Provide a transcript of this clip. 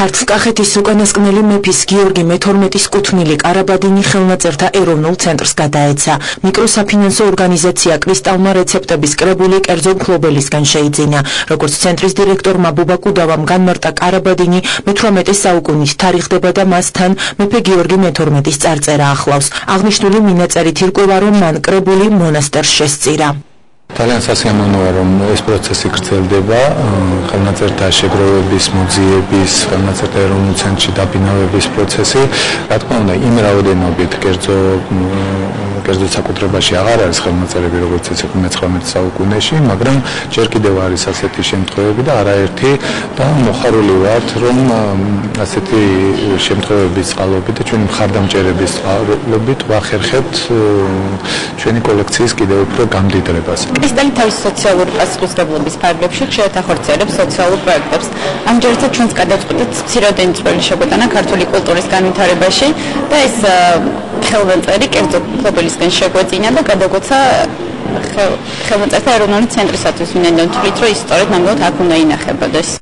ქართლ-კახეთის უკანასკნელი მეფის გიორგი მე-12-ის კუთვნილი კარაბადინი ხელნაწერთა ეროვნულ ცენტრს გადაეცა. მიკროსაფინანსო ორგანიზაცია კრისტალმა რეცეპტების კრებული კერძო მფლობელისგან შეიძინა. როგორც ცენტრის დირექტორმა ბუბა კუდავამ განმარტა, კარაბადინი მე-18 საუკუნის თარიღდება და მასთან მეფე გიორგი მე-12-ის წარწერა ახლავს. აღნიშნული მინაწერით ირკვევა, რომ მან კრებული მონასტერს შესწირა. Ძალიან სასიამოვნოა, რომ ეს პროცესი გრძელდება, ხელნაწერთა შეგროვების, მოძიების, ხელნაწერთა ეროვნულ ცენტრში დაბინავების პროცესი. Რა თქმა უნდა, იმ რაოდენობით კერძო საკუთრებაში აღარ არის ხელნაწერები, როგორც ეს იყო მე-19 საუკუნეში, მაგრამ ჯერ კიდევ არის ასეთი შემთხვევები და არაერთი და მოხარული ვართ, რომ ასეთი შემთხვევების წყალობით და ჩვენი მხარდამჭერების წყალობით ვახერხებთ ჩვენი კოლექციის კიდევ უფრო გამდიდრებას. კრისტალი თავის სოციალური პასუხისმგებლობის ფარგლებში ხშირად ახორციელებს სოციალურ პროექტებს. ამჯერადაც ჩვენს გადაწყვეტით მცირეოდენი წვლილი შეგვეტანა ქართული კულტურის განვითარებაში და ეს ხელნაწერი კერძო მფლობელისგან შეგვეწინა და გადაგვეცა ხელნაწერთა ეროვნული ცენტრისათვის, ვინაიდან თვლით, რომ ის სწორედ ნამდვილად აქ უნდა ინახებოდეს.